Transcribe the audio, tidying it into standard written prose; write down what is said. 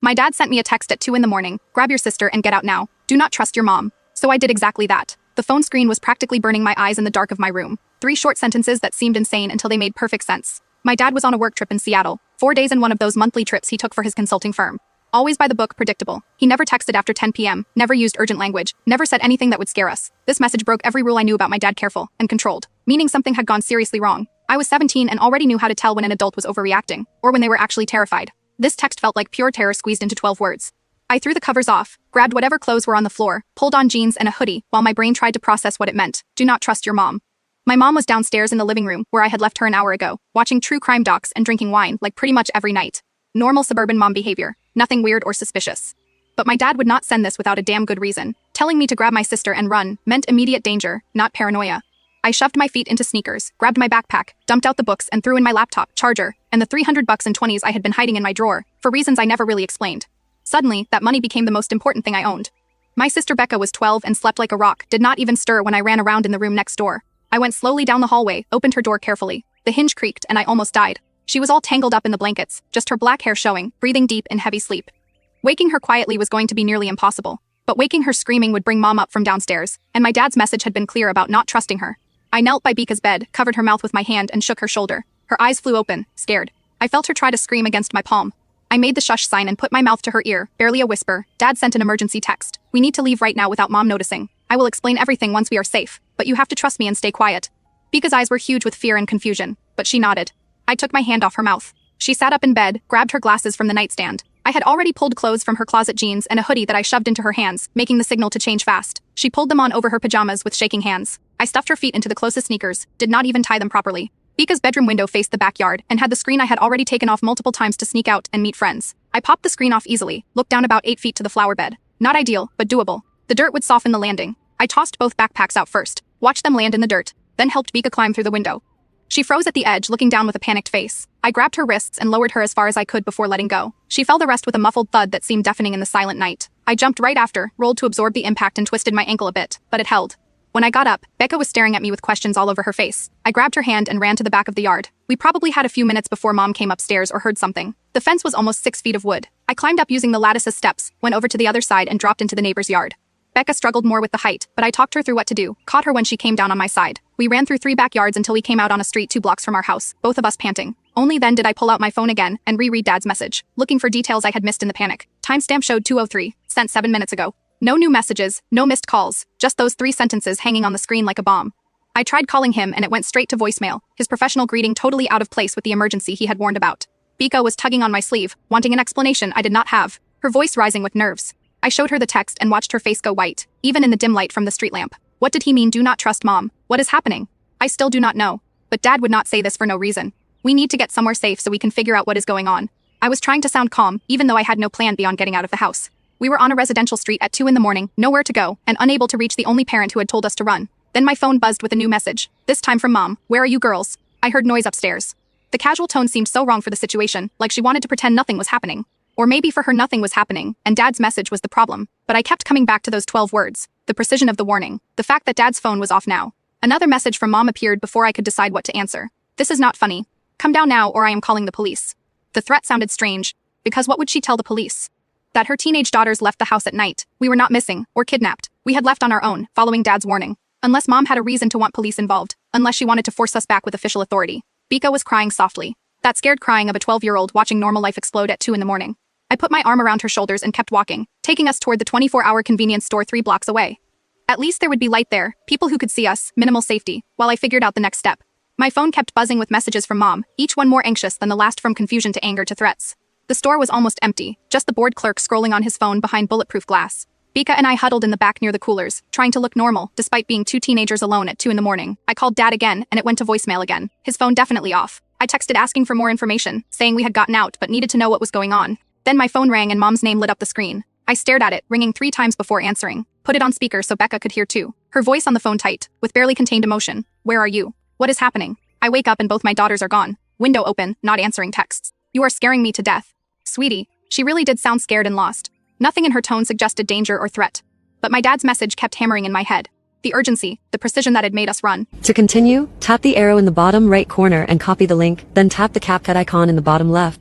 My dad sent me a text at 2 in the morning, grab your sister and get out now. Do not trust your mom. So I did exactly that. The phone screen was practically burning my eyes in the dark of my room. 3 short sentences that seemed insane until they made perfect sense. My dad was on a work trip in Seattle, 4 days in one of those monthly trips he took for his consulting firm. Always by the book, predictable. He never texted after 10 p.m., never used urgent language, never said anything that would scare us. This message broke every rule I knew about my dad: careful and controlled, meaning something had gone seriously wrong. I was 17 and already knew how to tell when an adult was overreacting, or when they were actually terrified. This text felt like pure terror squeezed into 12 words. I threw the covers off, grabbed whatever clothes were on the floor, pulled on jeans and a hoodie, while my brain tried to process what it meant. Do not trust your mom. My mom was downstairs in the living room, where I had left her an hour ago, watching true crime docs and drinking wine like pretty much every night. Normal suburban mom behavior, nothing weird or suspicious. But my dad would not send this without a damn good reason. Telling me to grab my sister and run meant immediate danger, not paranoia. I shoved my feet into sneakers, grabbed my backpack, dumped out the books and threw in my laptop, charger, and the $300 in 20s I had been hiding in my drawer, for reasons I never really explained. Suddenly, that money became the most important thing I owned. My sister Becca was 12 and slept like a rock, did not even stir when I ran around in the room next door. I went slowly down the hallway, opened her door carefully. The hinge creaked and I almost died. She was all tangled up in the blankets, just her black hair showing, breathing deep in heavy sleep. Waking her quietly was going to be nearly impossible, but waking her screaming would bring mom up from downstairs, and my dad's message had been clear about not trusting her. I knelt by Becca's bed, covered her mouth with my hand and shook her shoulder. Her eyes flew open, scared. I felt her try to scream against my palm. I made the shush sign and put my mouth to her ear, barely a whisper. Dad sent an emergency text. We need to leave right now without mom noticing. I will explain everything once we are safe, but you have to trust me and stay quiet. Becca's eyes were huge with fear and confusion, but she nodded. I took my hand off her mouth. She sat up in bed, grabbed her glasses from the nightstand. I had already pulled clothes from her closet, jeans and a hoodie that I shoved into her hands, making the signal to change fast. She pulled them on over her pajamas with shaking hands. I stuffed her feet into the closest sneakers, did not even tie them properly. Becca's bedroom window faced the backyard and had the screen I had already taken off multiple times to sneak out and meet friends. I popped the screen off easily, looked down about 8 feet to the flower bed. Not ideal, but doable. The dirt would soften the landing. I tossed both backpacks out first, watched them land in the dirt, then helped Becca climb through the window. She froze at the edge, looking down with a panicked face. I grabbed her wrists and lowered her as far as I could before letting go. She fell the rest with a muffled thud that seemed deafening in the silent night. I jumped right after, rolled to absorb the impact and twisted my ankle a bit, but it held. When I got up, Becca was staring at me with questions all over her face. I grabbed her hand and ran to the back of the yard. We probably had a few minutes before mom came upstairs or heard something. The fence was almost 6 feet of wood. I climbed up using the lattice as steps, went over to the other side and dropped into the neighbor's yard. Becca struggled more with the height, but I talked her through what to do, caught her when she came down on my side. We ran through 3 backyards until we came out on a street 2 blocks from our house, both of us panting. Only then did I pull out my phone again and reread Dad's message, looking for details I had missed in the panic. Timestamp showed 2:03, sent 7 minutes ago. No new messages, no missed calls, just those 3 sentences hanging on the screen like a bomb. I tried calling him and it went straight to voicemail, his professional greeting totally out of place with the emergency he had warned about. Becca was tugging on my sleeve, wanting an explanation I did not have, her voice rising with nerves. I showed her the text and watched her face go white, even in the dim light from the street lamp. What did he mean, do not trust mom? What is happening? I still do not know. But Dad would not say this for no reason. We need to get somewhere safe so we can figure out what is going on. I was trying to sound calm, even though I had no plan beyond getting out of the house. We were on a residential street at 2 in the morning, nowhere to go, and unable to reach the only parent who had told us to run. Then my phone buzzed with a new message, this time from Mom. Where are you girls? I heard noise upstairs. The casual tone seemed so wrong for the situation, like she wanted to pretend nothing was happening. Or maybe for her nothing was happening, and Dad's message was the problem. But I kept coming back to those 12 words, the precision of the warning, the fact that Dad's phone was off now. Another message from Mom appeared before I could decide what to answer. This is not funny. Come down now or I am calling the police. The threat sounded strange, because what would she tell the police? That her teenage daughters left the house at night. We were not missing, or kidnapped. We had left on our own, following Dad's warning. Unless Mom had a reason to want police involved, unless she wanted to force us back with official authority. Becca was crying softly. That scared crying of a 12-year-old watching normal life explode at 2 in the morning. I put my arm around her shoulders and kept walking, taking us toward the 24-hour convenience store 3 blocks away. At least there would be light there, people who could see us, minimal safety, while I figured out the next step. My phone kept buzzing with messages from Mom, each one more anxious than the last, from confusion to anger to threats. The store was almost empty, just the bored clerk scrolling on his phone behind bulletproof glass. Becca and I huddled in the back near the coolers, trying to look normal, despite being 2 teenagers alone at 2 in the morning. I called Dad again, and it went to voicemail again. His phone definitely off. I texted asking for more information, saying we had gotten out but needed to know what was going on. Then my phone rang and Mom's name lit up the screen. I stared at it, ringing 3 times before answering. Put it on speaker so Becca could hear too. Her voice on the phone tight, with barely contained emotion. Where are you? What is happening? I wake up and both my daughters are gone. Window open, not answering texts. You are scaring me to death. Sweetie, she really did sound scared and lost. Nothing in her tone suggested danger or threat. But my dad's message kept hammering in my head. The urgency, the precision that had made us run. To continue, tap the arrow in the bottom right corner and copy the link, then tap the CapCut icon in the bottom left.